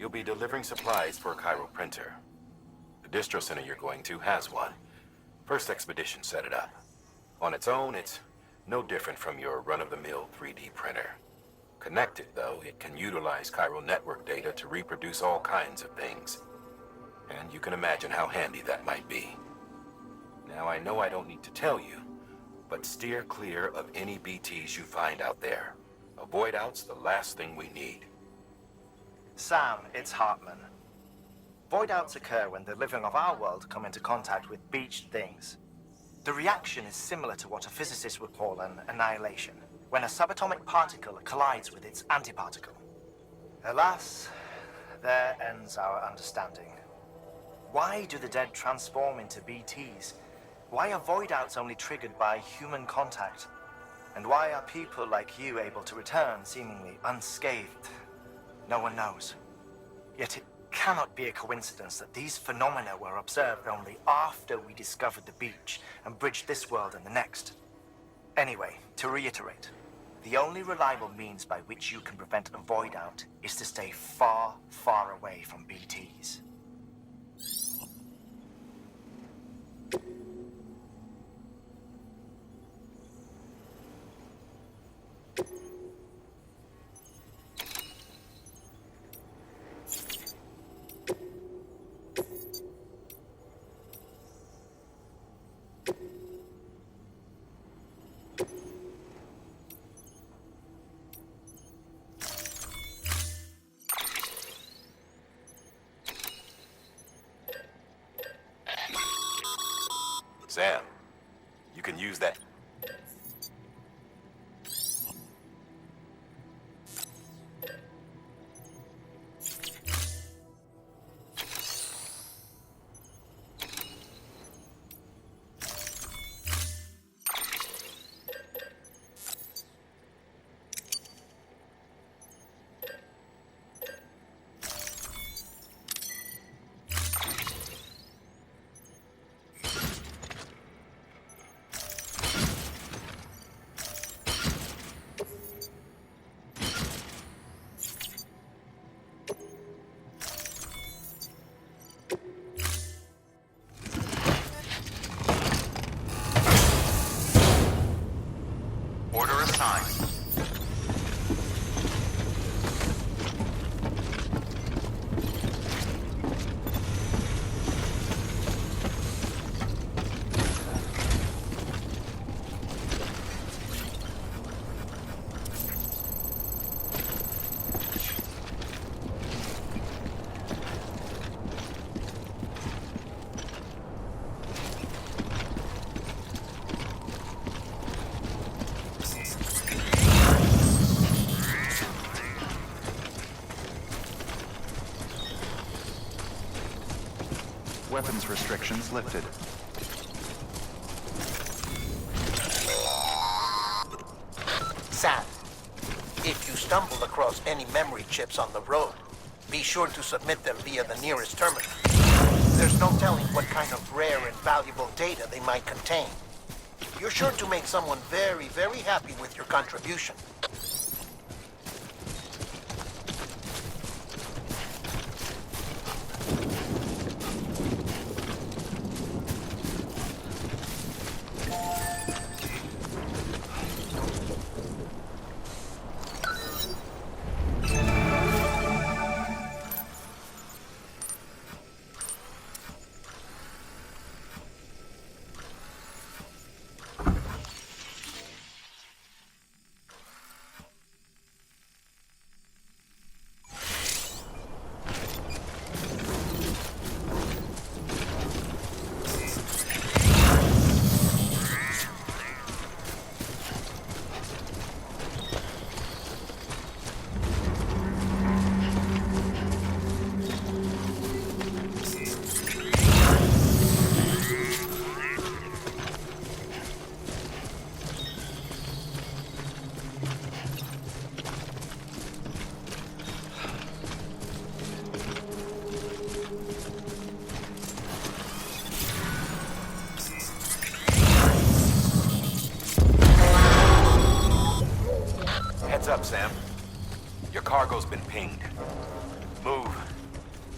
You'll be delivering supplies for a Cairo printer. The distro center you're going to has one. First expedition set it up. On its own, it's no different from your run-of-the-mill 3D printer. Connected, though, it can utilize Cairo network data to reproduce all kinds of things. And you can imagine how handy that might be. Now, I know I don't need to tell you, but steer clear of any BTs you find out there. Avoid out's the last thing we need. Sam, it's Hartman. Void outs occur when the living of our world come into contact with beached things. The reaction is similar to what a physicist would call an annihilation, when a subatomic particle collides with its antiparticle. Alas, there ends our understanding. Why do the dead transform into BTs? Why are void outs only triggered by human contact? And why are people like you able to return seemingly unscathed? No one knows. Yet it cannot be a coincidence that these phenomena were observed only after we discovered the beach and bridged this world and the next. Anyway, to reiterate, the only reliable means by which you can prevent a void out is to stay far, far away from BTs. Sam, you can use that. Order assigned. Weapons restrictions lifted. Sam, if you stumble across any memory chips on the road, be sure to submit them via the nearest terminal. There's no telling what kind of rare and valuable data they might contain. You're sure to make someone very, very happy with your contribution. Heads up, Sam. Your cargo's been pinged. Move.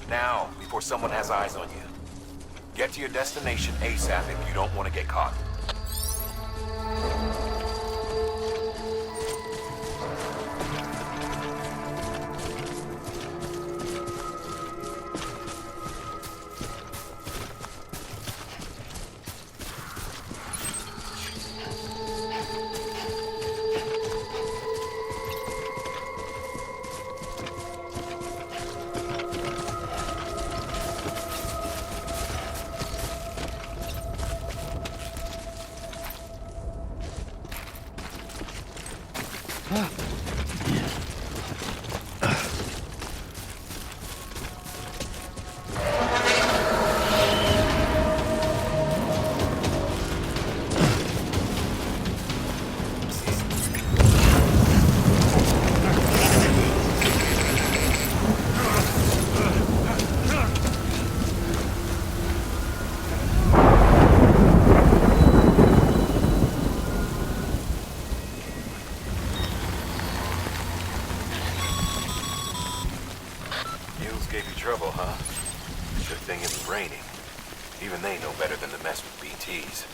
Now, before someone has eyes on you. Get to your destination ASAP if you don't want to get caught. Gave you trouble, huh? Good thing it was raining. Even they know better than to mess with BTs.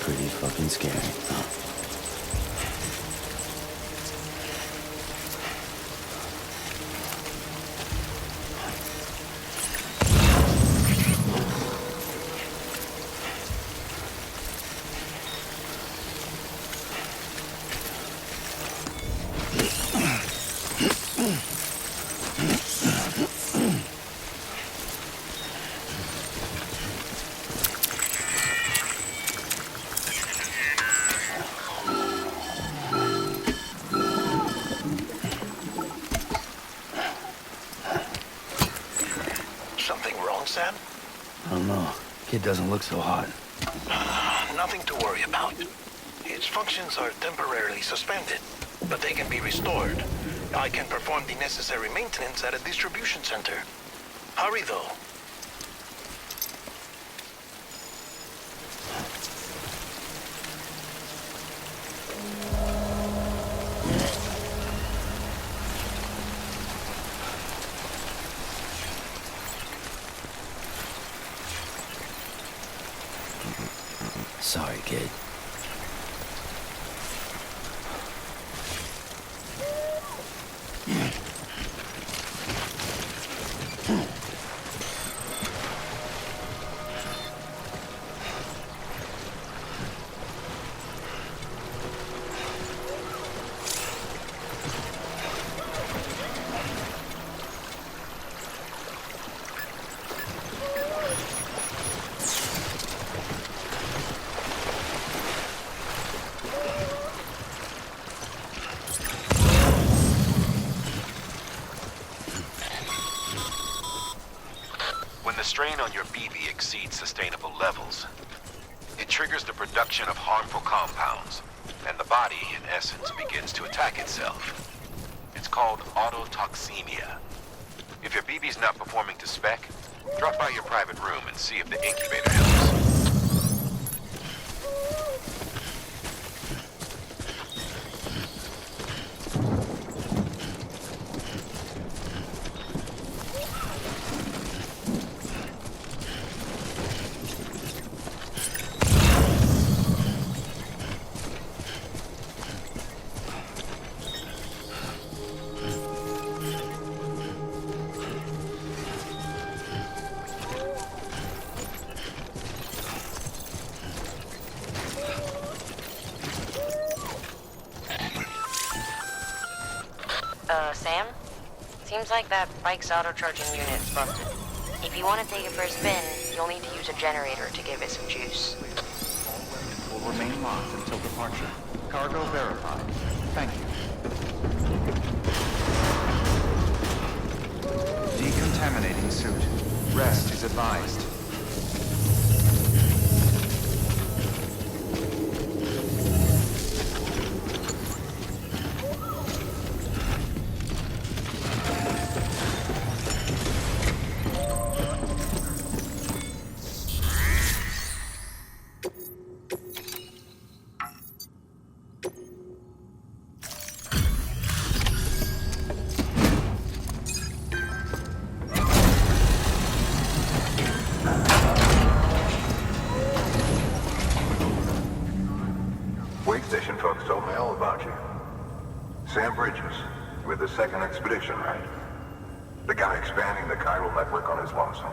Pretty fucking scary, huh? Something wrong, Sam? I don't know. Kid doesn't look so hot. Nothing to worry about. Its functions are temporarily suspended, but they can be restored. I can perform the necessary maintenance at a distribution center. Hurry, though. Sorry, kid. When the strain on your BB exceeds sustainable levels, it triggers the production of harmful compounds, and the body, in essence, begins to attack itself. It's called autotoxemia. If your BB's not performing to spec, drop by your private room and see if the incubator helps. Sam? Seems like that bike's auto-charging unit's busted. If you want to take it for a spin, you'll need to use a generator to give it some juice. Will remain locked until departure. Cargo verified. Thank you. Decontaminating suit. Rest is advised. Station folks told me all about you. Sam Bridges, with the second expedition, right? The guy expanding the chiral network on his lonesome,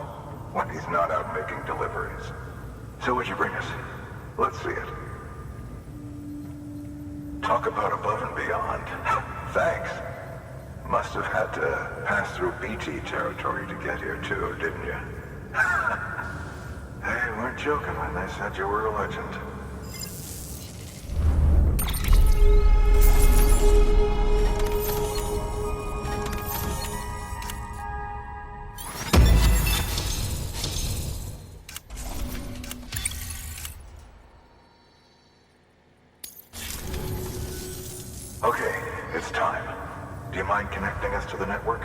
when he's not out making deliveries. So what'd you bring us? Let's see it. Talk about above and beyond. Thanks. Must have had to pass through BT territory to get here too, didn't you? They weren't joking when they said you were a legend. Okay, it's time. Do you mind connecting us to the network?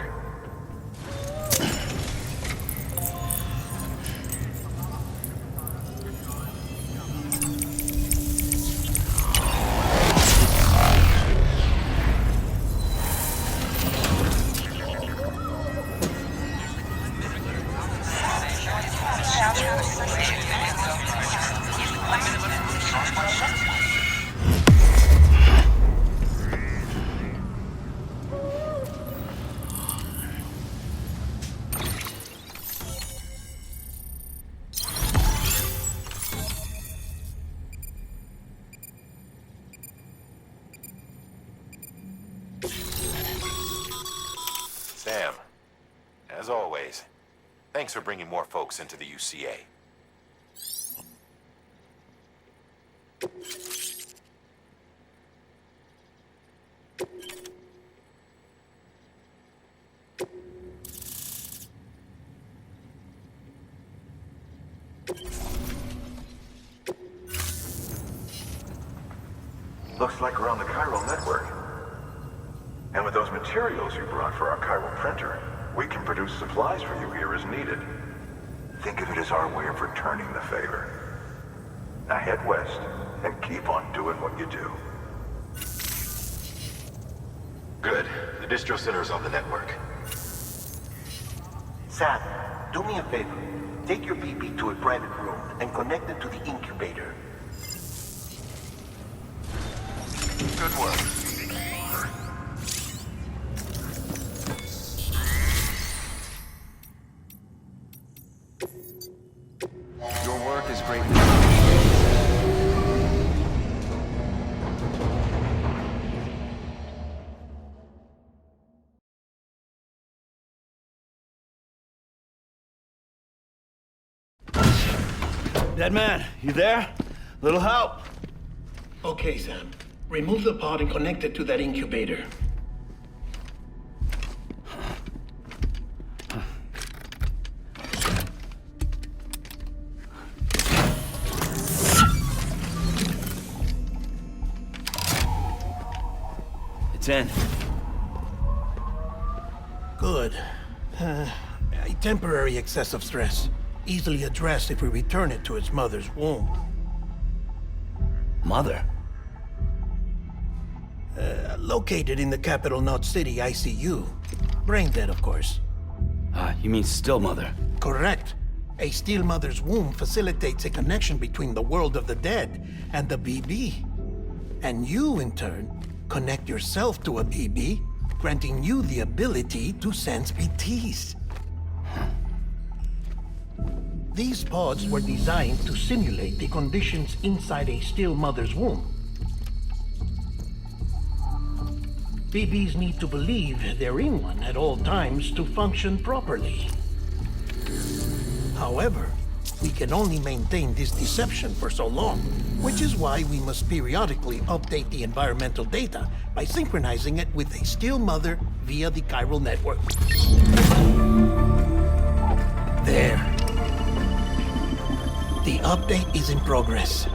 Sam, as always, thanks for bringing more folks into the UCA. Looks like we're on the chiral network. And with those materials you brought for our chiral printer, we can produce supplies for you here as needed. Think of it as our way of returning the favor. Now head west and keep on doing what you do. Good. The distro center's on the network. Sam, do me a favor. Take your BB to a private room and connect it to the incubator. Good work. Your work is greatly appreciated. Dead man, you there? Little help? Okay, Sam. Remove the pod and connect it to that incubator. It's in. Good. A temporary excessive stress. Easily addressed if we return it to its mother's womb. Mother? Located in the capital Knot City ICU. Brain dead, of course. You mean still mother? Correct. A still mother's womb facilitates a connection between the world of the dead and the BB. And you, in turn, connect yourself to a BB, granting you the ability to sense BTs. These pods were designed to simulate the conditions inside a still mother's womb. BBs need to believe they're in one at all times to function properly. However, we can only maintain this deception for so long, which is why we must periodically update the environmental data by synchronizing it with a still mother via the chiral network. There. The update is in progress.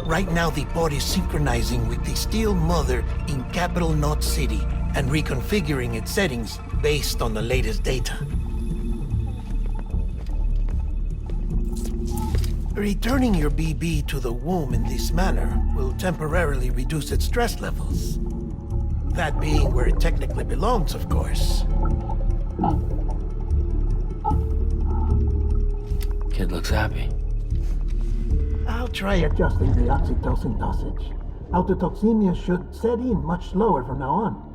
Right now, the pod is synchronizing with the still mother in capital Knot City and reconfiguring its settings based on the latest data. Returning your BB to the womb in this manner will temporarily reduce its stress levels. That being where it technically belongs, of course. Kid looks happy. I'll try adjusting the oxytocin dosage. Autotoxemia should set in much slower from now on.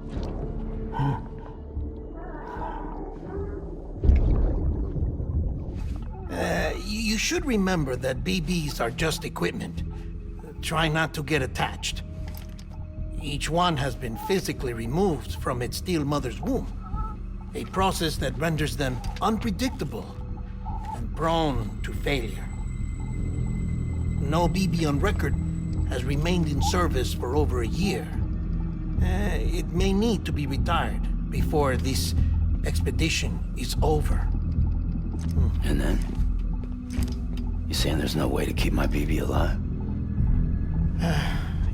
You should remember that BBs are just equipment. Try not to get attached. Each one has been physically removed from its steel mother's womb. A process that renders them unpredictable and prone to failure. No BB on record has remained in service for over a year. It may need to be retired before this expedition is over. And then? You saying there's no way to keep my BB alive?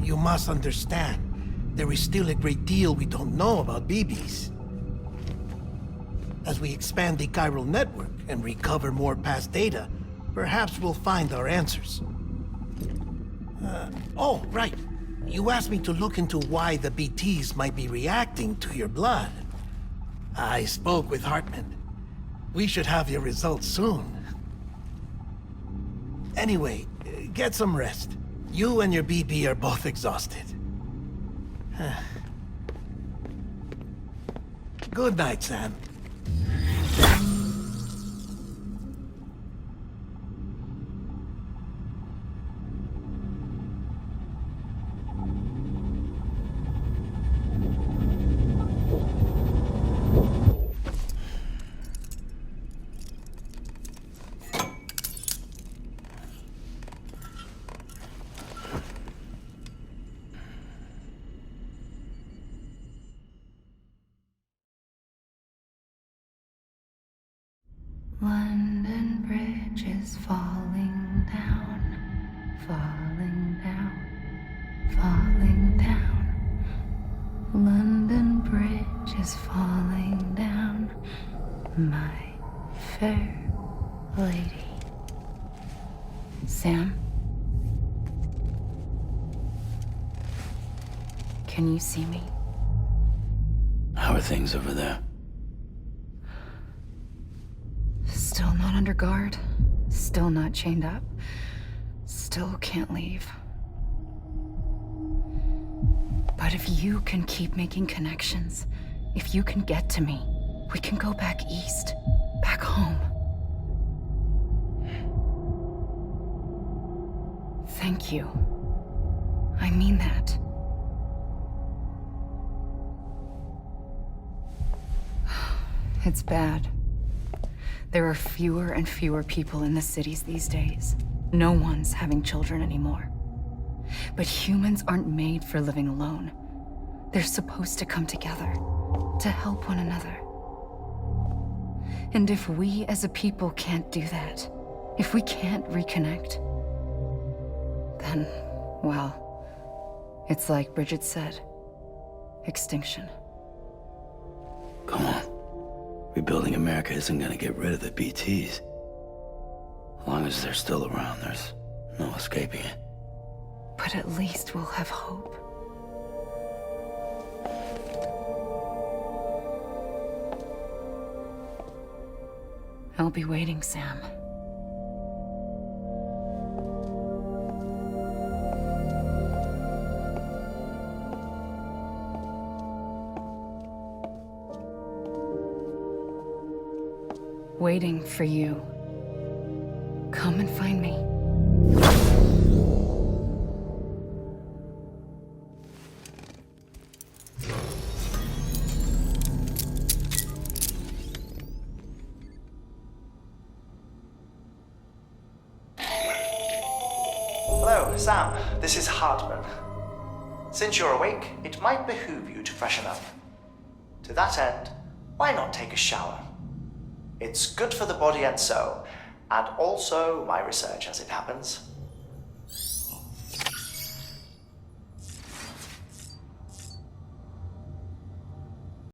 You must understand, there is still a great deal we don't know about BBs. As we expand the chiral network and recover more past data, perhaps we'll find our answers. Oh, right. You asked me to look into why the BTs might be reacting to your blood. I spoke with Hartman. We should have your results soon. Anyway, get some rest. You and your BB are both exhausted. Good night, Sam. London Bridge is falling down, falling down, falling down. London Bridge is falling down, my fair lady. Sam? Can you see me? How are things over there? Still not under guard, still not chained up, still can't leave. But if you can keep making connections, if you can get to me, we can go back east, back home. Thank you. I mean that. It's bad. There are fewer and fewer people in the cities these days. No one's having children anymore. But humans aren't made for living alone. They're supposed to come together, to help one another. And if we as a people can't do that, if we can't reconnect, then, well, it's like Bridget said, extinction. Come on. Rebuilding America isn't gonna get rid of the BTs. As long as they're still around, there's no escaping it. But at least we'll have hope. I'll be waiting, Sam. Waiting for you. Come and find me. Hello, Sam. This is Hartman. Since you're awake, it might behoove you to freshen up. To that end, why not take a shower? It's good for the body and soul, and also my research as it happens.